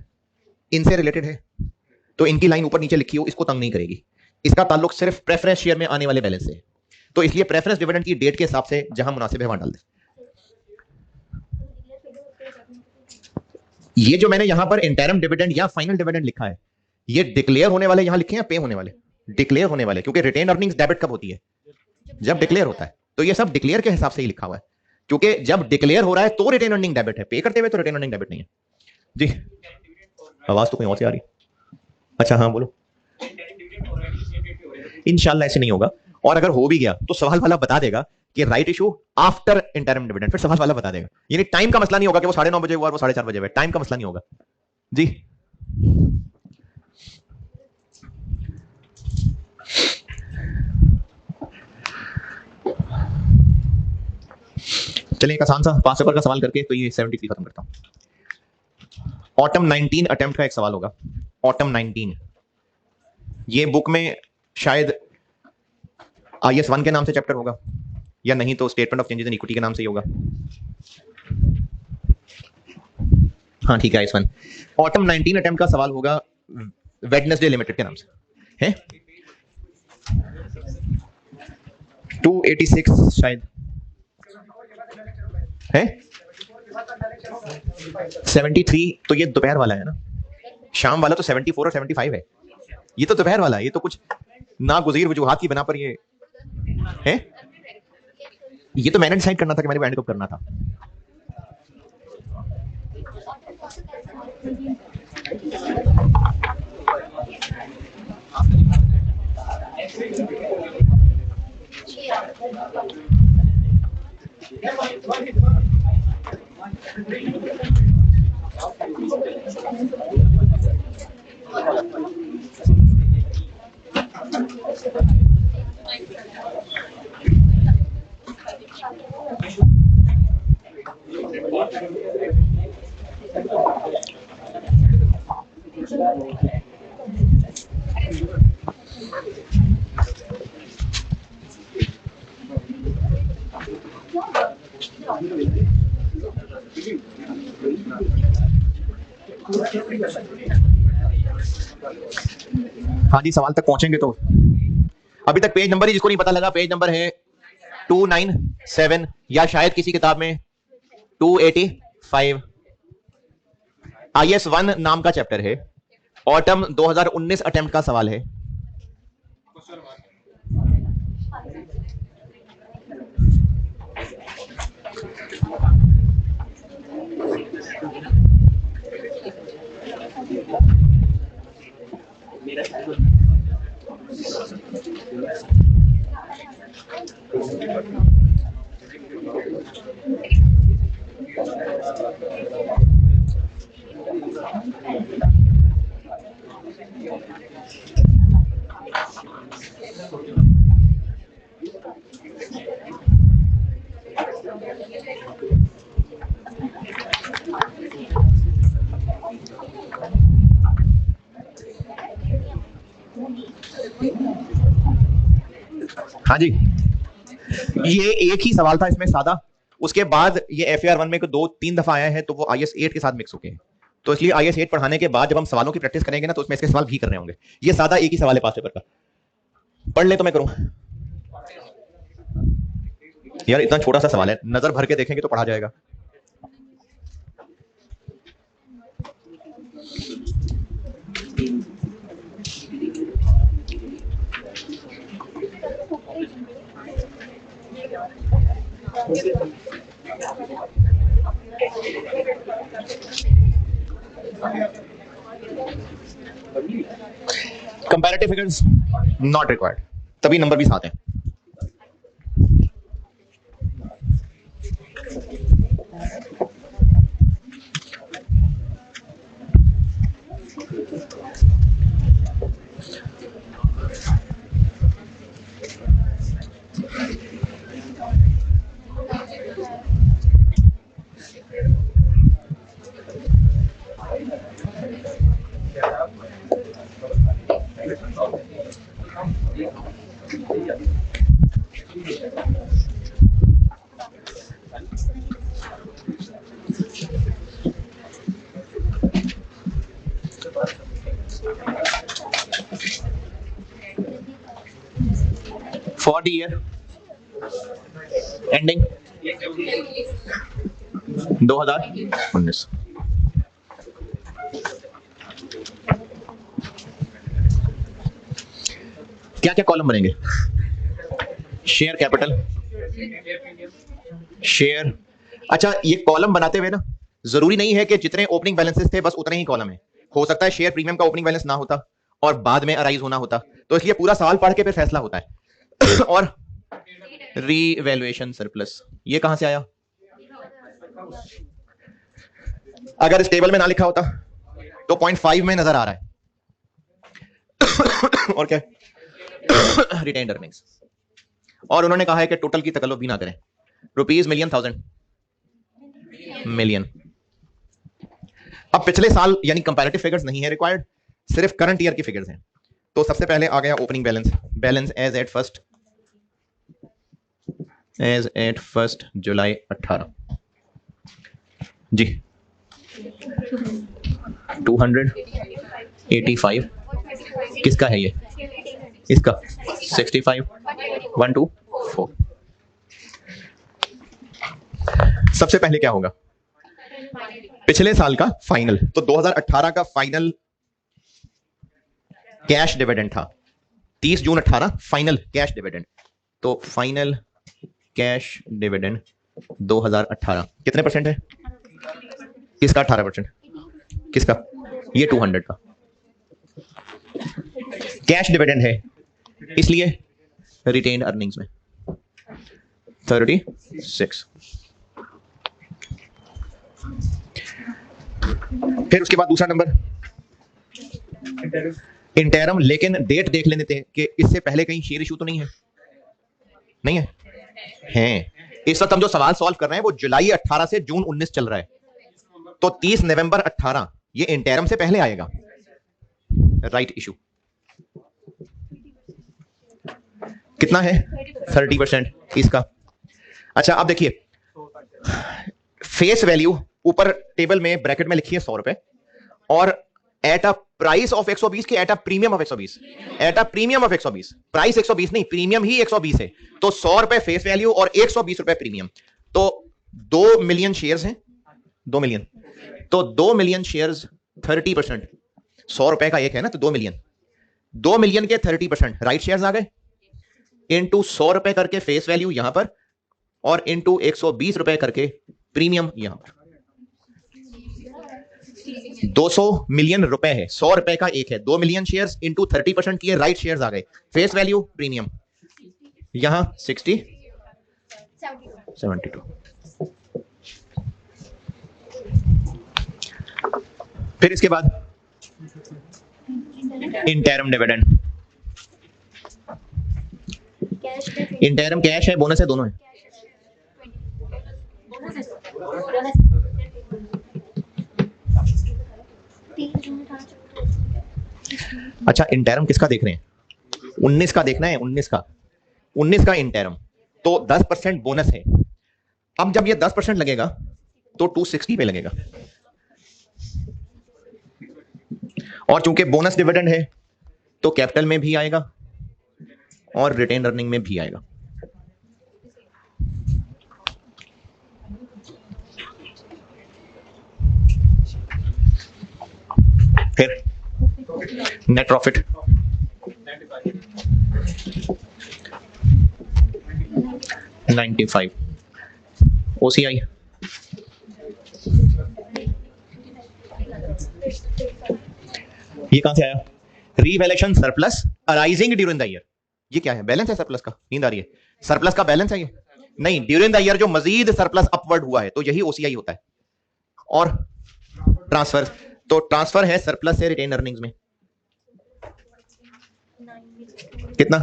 इनसे रिलेटेड है, तो इनकी लाइन ऊपर नीचे लिखी हो इसको तंग नहीं करेगी। इसका ताल्लुक सिर्फ प्रेफरेंस शेयर में आने वाले बैलेंस से, तो इसलिए प्रेफरेंस डिविडेंड की डेट के हिसाब से जहां मुनासिब है वहां डाल दें। ये जो मैंने यहां पर इंटरम डिविडेंड या फाइनल डिविडेंड लिखा है, ये डिक्लेयर होने वाले यहां लिखे हैं, पे होने वाले, डिक्लेयर होने वाले, क्योंकि रिटेन अर्निंग्स डेबिट कब होती है, जब डिक्लेयर होता है। तो ये सब डिक्लेयर के हिसाब से ही लिखा हुआ है, क्योंकि जब डिक्लेयर हो रहा है तो रिटेन अर्निंग डेबिट है, पे करते हुए तो रिटेन अर्निंग डेबिट नहीं है। जी आवाज तो कहीं और से आ रही। अच्छा हाँ बोलो। इंशाल्लाह ऐसे नहीं होगा, और अगर हो भी गया तो सवाल वाला बता देगा कि right issue after interim dividend, फिर सवाल वाला बता देगा। यानी टाइम का मसला नहीं होगा कि वो 9:30 बजे हुआ वो 4:30 बजे हुआ, टाइम का मसला नहीं होगा। जी चलिए एक आसान सा 5 पेपर का सवाल करके तो ये 73 खत्म करता हूं। ऑटम 19 अटेम्प्ट का एक सवाल होगा। ऑटम 19 ये बुक में शायद IS 1 के नाम से चैप्टर होगा, या नहीं तो statement of changes in equity के नाम से ही होगा। हाँ ठीक है, IS 1 ऑटम 19 अटेम्प्ट का सवाल होगा वेडनेसडे लिमिटेड के नाम से है। 286 शायद है, 73 तो ये दोपहर वाला है ना, शाम वाला तो 74 और 75 है, ये तो दोपहर वाला है। ये तो कुछ नागुज़ीर वजूहात की बना पर ये है, ये तो मैंने डिसाइड करना था कि मैंने एंड कब करना था। हाँ जी, सवाल तक पहुंचेंगे तो अभी तक पेज नंबर ही जिसको नहीं पता लगा, पेज नंबर है 297 या शायद किसी किताब में 285। IS-1 नाम का चैप्टर है, ऑटम 2019 अटेम्प्ट का सवाल है। हाँ जी, ये एक ही सवाल था इसमें सादा, उसके बाद ये FAR-1 में 2-3 दफा आया है, तो वो IS-8 के साथ मिक्स हो गए हैं। तो इसलिए IS-8 पढ़ाने के बाद जब हम सवालों की प्रैक्टिस करेंगे ना, तो उसमें इसके सवाल भी कर रहे होंगे। ये सादा एक ही सवाल है पास पेपर का, पढ़ ले तो मैं करूं। यार इतना छोटा सा सवाल है, नजर भर के देखेंगे तो पढ़ा जाएगा। कंपैरेटिव फिगर्स नॉट रिक्वायर्ड, तभी नंबर भी साथ हैं। For the year ending 2019, क्या क्या कॉलम बनेंगे? Share capital, share. अच्छा, ये कॉलम बनाते हुए ना जरूरी नहीं है कि जितने ओपनिंग बैलेंसेस थे बस उतने ही कॉलम है। हो सकता है शेयर प्रीमियम का ओपनिंग बैलेंस ना होता और बाद में अराइज होना होता, तो इसलिए पूरा सवाल पढ़ के फिर फैसला होता है। और रीवैल्यूएशन सरप्लस ये कहां से आया? अगर इस टेबल में ना लिखा होता तो 0.5 में नजर आ रहा है। और क्या? Retained earnings. और उन्होंने कहा है कि टोटल की तकल्लुफ भी ना करें, रुपीज मिलियन, थाउजेंड, मिलियन। अब पिछले साल यानी कंपैरेटिव फिगर्स नहीं है रिक्वायर्ड, सिर्फ करंट ईयर की फिगर्स हैं। तो सबसे पहले आ गया opening balance, balance as at first July 18 जी 285। किसका है ये? इसका 65 124। सबसे पहले क्या होगा? पिछले साल का फाइनल, तो 2018 का फाइनल कैश डिविडेंड था 30 जून 18 फाइनल कैश डिविडेंड। तो फाइनल कैश डिविडेंड 2018 कितने परसेंट है? किसका? 18%। किसका? ये 200 का कैश डिविडेंड है, इसलिए रिटेन्ड अर्निंग्स में 36। फिर उसके बाद दूसरा नंबर इंटरम, लेकिन डेट देख लेते हैं कि इससे पहले कहीं शेयर इशू तो नहीं है, नहीं है, हैं। इस वक्त हम जो सवाल सॉल्व कर रहे हैं वो जुलाई 18 से जून 19 चल रहा है, तो 30 नवंबर 18 ये इंटरम से पहले आएगा, राइट इशू। कितना है? 30% इसका। अच्छा अब देखिए, फेस वैल्यू ऊपर टेबल में ब्रैकेट में लिखी है 100 रुपए, और एट अ प्राइस ऑफ 120 के at a premium of 120, at a premium of 120, price 120 नहीं, प्रीमियम ही 120 है, तो 100 रुपए फेस वैल्यू और 120 रुपए प्रीमियम, तो 2 मिलियन शेयर्स हैं, 2 मिलियन, तो 2 मिलियन शेयर्स 30%, 100 रुपए का एक है ना, तो 2 मिलियन, 2 मिलियन के 30% राइट शेयर्स आ गए, इनटू 100 रुपए करके फेस वैल्यू यहां पर, और इनटू 120 रुपए करके प्रीमियम यहां पर, 200 मिलियन रुपए है, 100 रुपए का एक है, 2 मिलियन शेयर्स इनटू 30% किए, राइट शेयर्स आ गए, फेस वैल्यू प्रीमियम यहां 60 72। फिर इसके बाद इंटरम डिविडेंड, इंटरम कैश है, बोनस है, दोनों है। अच्छा इंटरम किसका देख रहे हैं? 19 का देखना है, 19 का, 19 का इंटरम, तो 10% बोनस है। अब जब ये 10% लगेगा तो 260 पे लगेगा, और चूंकि बोनस डिविडेंड है तो कैपिटल में भी आएगा और रिटेन अर्निंग में भी आएगा। फिर नेट प्रॉफिट 95, ओसीआई ये कहां से आया? Revaluation surplus arising during the year, ये क्या है? बैलेंस है सरप्लस का, नींद आ रही है, सरप्लस का बैलेंस है ये नहीं, ड्यूरिंग द ईयर जो मजीद सरप्लस अपवर्ड हुआ है तो यही ओसीआई होता है। और ट्रांसफर, तो ट्रांसफर है सरप्लस से रिटेन अर्निंग्स में, कितना?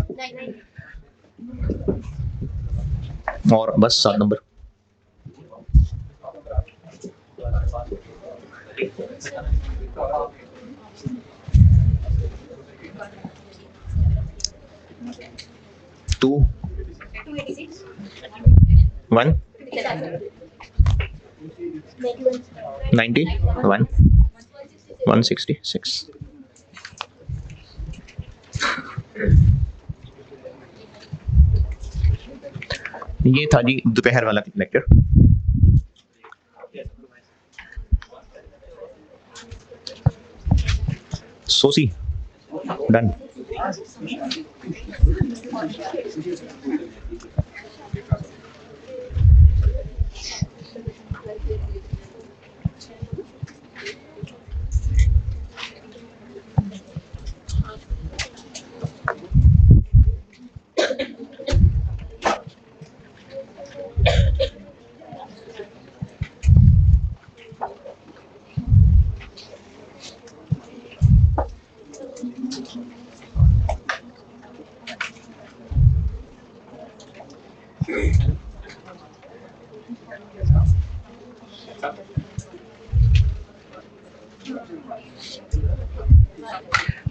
और बस 7 नंबर। टू 1 91 166। ये था जी दोपहर वाला लेक्चर। सोसी डन।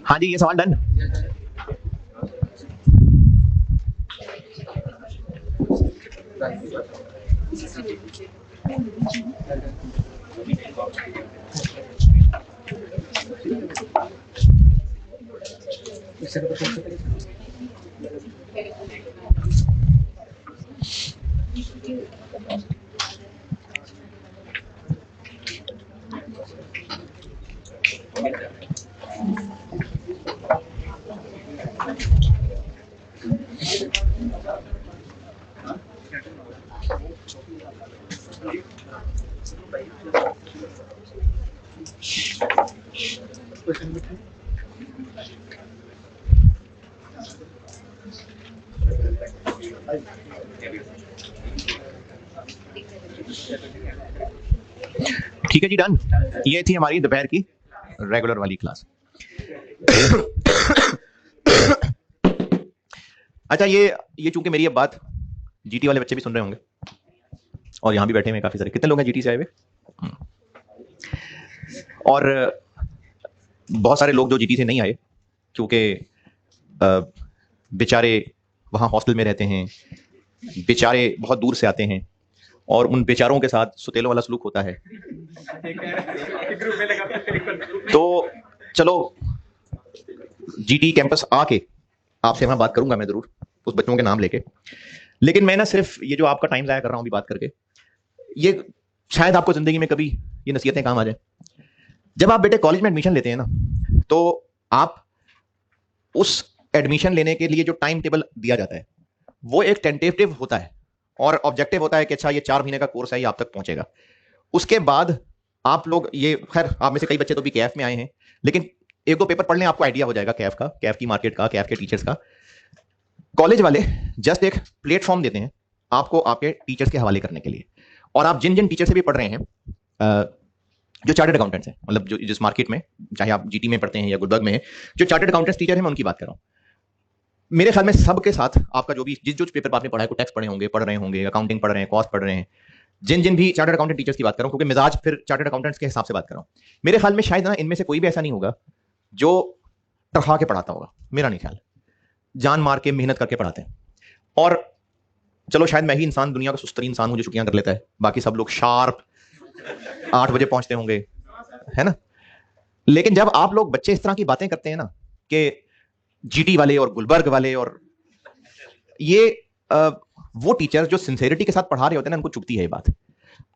हाँ जी ये सवाल डन। ठीक है जी, डन। ये थी हमारी दोपहर की रेगुलर वाली क्लास। अच्छा, ये चूंकि मेरी अब बात जीटी वाले बच्चे भी सुन रहे होंगे और यहां भी बैठे हुए काफी सारे, कितने लोग हैं जीटी से आए हुए? और बहुत सारे लोग जो जीटी से नहीं आए क्योंकि बेचारे वहां हॉस्टल में रहते हैं, बेचारे बहुत दूर से आते हैं और उन बेचारों के साथ सुतेलों वाला सलूक होता है। तो चलो, जीटी कैंपस आके आपसे वहां बात करूंगा मैं जरूर, उस बच्चों के नाम लेके। लेकिन मैं ना सिर्फ ये जो आपका टाइम जाया कर रहा हूं अभी बात करके, ये शायद आपको जिंदगी में कभी ये नसीहतें काम आ जाए। जब आप बेटे कॉलेज में एडमिशन लेते हैं ना, तो आप उस एडमिशन लेने के लिए जो टाइम टेबल दिया जाता है वो एक टेंटेटिव होता है और ऑब्जेक्टिव होता है कि अच्छा ये 4 महीने का कोर्स है, ये आप तक पहुंचेगा। उसके बाद आप लोग, ये खैर आप में से कई बच्चे तो भी कैफ में आए हैं, लेकिन एक दो पेपर पढ़ लें आपको आइडिया हो जाएगा कैफ का, कैफ की मार्केट का, कैफ के टीचर्स का। कॉलेज वाले जस्ट एक प्लेटफॉर्म देते हैं आपको आपके टीचर्स के हवाले करने के लिए, और आप जिन जिन टीचर से भी पढ़ रहे हैं, जो चार्टर्ड अकाउंटेंट्स हैं, मतलब जो जिस मार्केट में, चाहे आप जीटी में पढ़ते हैं या गुलबर्ग में हैं, जो चार्टर्ड अकाउंटेंट्स टीचर हैं, मैं उनकी बात कर रहा हूं। मेरे ख्याल में सबके साथ आपका जो भी जिस जो पेपर आपने पढ़ा है, को टैक्स पढ़े होंगे, पढ़ रहे होंगे, अकाउंटिंग पढ़ रहे हैं, कॉस्ट पढ़ रहे हैं, जिन जिन भी चार्टर्ड अकाउंटेंट टीचर्स की बात कर रहा हूं, क्योंकि मिजाज फिर चार्टर्ड अकाउंटेंट्स के हिसाब से बात कर रहा हूं। मेरे ख्याल में शायद ना इनमें से कोई भी ऐसा नहीं होगा जो टरहा के पढ़ाता होगा, मेरा नहीं ख्याल। जान मार के मेहनत करके पढ़ाते हैं। और चलो शायद मैं ही इंसान, दुनिया का सुस्तरी इंसान हूं जो छुट्टियां कर लेता है, बाकी सब लोग शार्प 8 बजे पहुंचते होंगे, है ना। लेकिन जब आप लोग बच्चे इस तरह की बातें करते हैं ना कि जीटी वाले और गुलबर्ग वाले, और ये वो टीचर जो सिंसेरिटी के साथ पढ़ा रहे होते हैं ना, उनको चुभती है ये बात।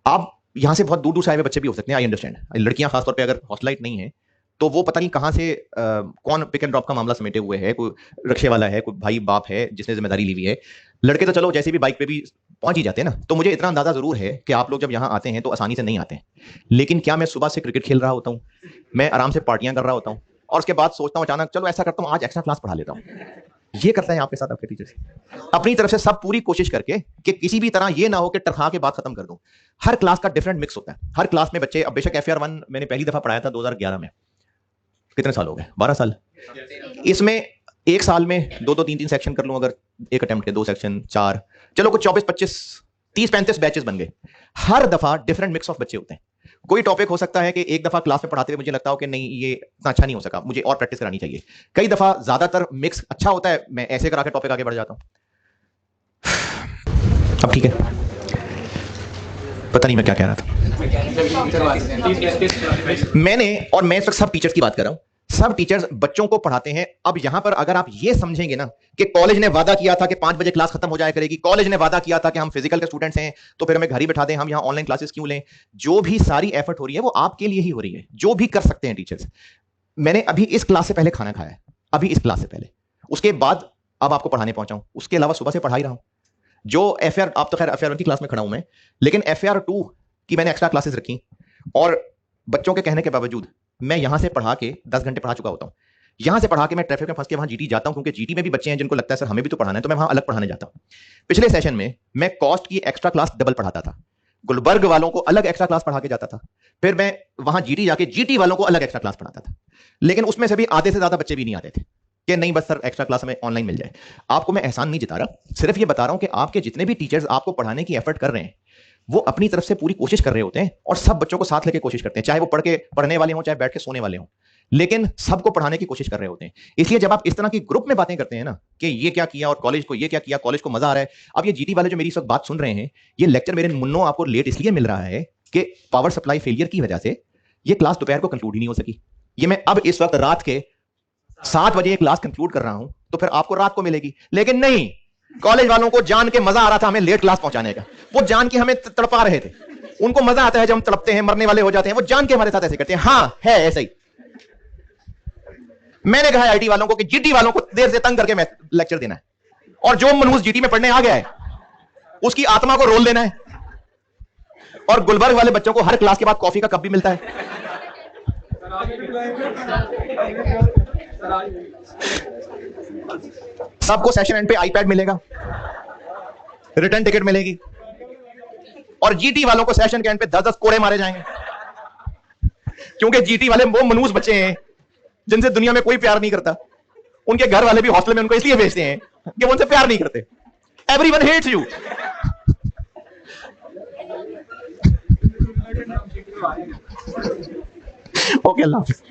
आप यहां से बहुत दूर दूर से आए हुए बच्चे भी हो सकते हैं, आई अंडरस्टैंड। लड़कियां खासतौर पे अगर हॉस्टलाइट नहीं है तो वो पता नहीं कहां से कौन पिक एंड ड्रॉप का मामला समेटे हुए है, कोई रिक्शे वाला है, कोई भाई बाप है जिसने जिम्मेदारी ली हुई है। लड़के तो चलो जैसे भी बाइक पे भी पहुंच ही जाते हैं ना। तो मुझे इतना अंदाजा जरूर है कि आप लोग जब यहाँ आते हैं तो आसानी से नहीं आते हैं। लेकिन क्या मैं सुबह से क्रिकेट खेल रहा होता हूँ, मैं आराम से पार्टियां कर रहा होता हूँ, और उसके बाद सोचता हूँ अचानक चलो ऐसा करता हूँ आज एक्स्ट्रा क्लास पढ़ा लेता हूँ। ये करता है आपके साथ आपके टीचर अपनी तरफ से सब पूरी कोशिश करके कि किसी भी तरह ये ना हो कि टरखा के बाद खत्म कर दूं। हर क्लास का डिफरेंट मिक्स होता है, हर क्लास में बच्चे, अब बेशक FAR 1 मैंने पहली दफा पढ़ाया था 2011 में, कितने साल हो गए, 12 साल। इसमें एक साल में 2-2, 3-3 सेक्शन कर लूं अगर एक अटेम्प्ट के, 2 सेक्शन 4, चलो कुछ 24, 25, 30, 35 बैचेस बन गए। हर दफा डिफरेंट मिक्स ऑफ बच्चे होते हैं। कोई टॉपिक हो सकता है कि एक दफा क्लास में पढ़ाते हुए मुझे लगता हो कि नहीं ये इतना अच्छा नहीं हो सका, मुझे और प्रैक्टिस करानी चाहिए। कई दफा ज्यादातर मिक्स अच्छा होता है, मैं ऐसे करा के टॉपिक आगे बढ़ जाता हूं। अब ठीक है, पता नहीं मैं क्या कह रहा था। मैं इस वक्त सब टीचर्स की बात कर रहा हूं। सब टीचर्स बच्चों को पढ़ाते हैं। अब यहां पर अगर आप ये समझेंगे ना कि कॉलेज ने वादा किया था कि 5 बजे क्लास खत्म हो जाया करेगी, कॉलेज ने वादा किया था कि हम फिजिकल के स्टूडेंट्स हैं तो फिर हमें घर ही बैठा दें, हम यहां ऑनलाइन क्लासेस क्यों लें। जो भी सारी एफर्ट हो रही है वो आपके लिए ही हो रही है, जो भी कर सकते हैं टीचर्स। मैंने अभी इस क्लास से पहले खाना खाया है, अभी इस क्लास से पहले, उसके बाद अब आपको पढ़ाने पहुंचा हूं। उसके अलावा सुबह से पढ़ा ही रहा हूं। जो FAR, आप तो खैर FAR 1 की क्लास में खड़ा हूं मैं, लेकिन FAR 2 की मैंने एक्स्ट्रा क्लासेस रखी, और बच्चों के कहने के बावजूद मैं यहां से पढ़ा के 10 घंटे पढ़ा चुका होता हूं। यहां से पढ़ा के मैं ट्रैफिक में फंस के वहां जीटी जाता हूं, क्योंकि जीटी में भी बच्चे हैं जिनको लगता है सर हमें भी तो पढ़ाना है, तो मैं वहां अलग पढ़ाने जाता हूं। पिछले सेशन में मैं कॉस्ट की एक्स्ट्रा क्लास डबल पढ़ाता था, गुलबर्ग वालों को अलग एक्स्ट्रा क्लास पढ़ा के जाता था, फिर मैं वहां जीटी जाके जीटी वालों को अलग एक्स्ट्रा क्लास पढ़ाता था। लेकिन उसमें से भी आधे से ज्यादा बच्चे भी नहीं आते थे कि नहीं बस सर एक्स्ट्रा क्लास हमें ऑनलाइन मिल जाए। आपको मैं एहसान नहीं जता रहा, सिर्फ ये बता रहा हूं कि आपके जितने भी टीचर्स आपको पढ़ाने की एफर्ट कर रहे हैं वो अपनी तरफ से पूरी कोशिश कर रहे होते हैं, और सब बच्चों को साथ लेके कोशिश करते हैं, चाहे वो पढ़ने वाले हों चाहे बैठ के सोने वाले हों, लेकिन सबको पढ़ाने की कोशिश कर रहे होते हैं। इसलिए जब आप इस तरह की ग्रुप में बातें करते हैं ना कि ये क्या किया और कॉलेज को ये क्या किया, कॉलेज को मजा आ रहा है। अब ये जीटी वाले जो मेरी इस वक्त बात सुन रहे हैं, ये लेक्चर मेरे मुन्नो आपको लेट इसलिए मिल रहा है कि पावर सप्लाई फेलियर की वजह से ये क्लास दोपहर को कंक्लूड ही नहीं हो सकी। ये मैं अब इस वक्त रात के 7 बजे क्लास कंक्लूड कर रहा हूं, तो फिर आपको रात को मिलेगी। लेकिन नहीं, कॉलेज वालों को जान के मजा आ रहा था हमें लेट क्लास पहुंचाने का, वो जान के हमें तड़पा रहे थे। उनको मजा आता है जब हम तड़पते हैं, मरने वाले हो जाते हैं, वो जान के हमारे साथ ऐसे करते हैं। हाँ है ऐसा ही। मैंने कहा आईटी वालों को कि जीटी वालों को देर से तंग करके मैं लेक्चर देना है, और जो मनहूस जीटी में पढ़ने आ गया है उसकी आत्मा को रोल देना है। और गुलबर्ग वाले बच्चों को हर क्लास के बाद कॉफी का कप भी मिलता है। सबको सेशन एंड पे आईपैड मिलेगा, रिटर्न टिकट मिलेगी, और जीटी वालों को सेशन के एंड पे 10-10 कोड़े मारे जाएंगे। क्योंकि जीटी वाले वो मनूस बच्चे हैं जिनसे दुनिया में कोई प्यार नहीं करता। उनके घर वाले भी हॉस्टल में उनको इसलिए भेजते हैं कि वो उनसे प्यार नहीं करते। Everyone hates you. ओके, अल्लाह हाफिज।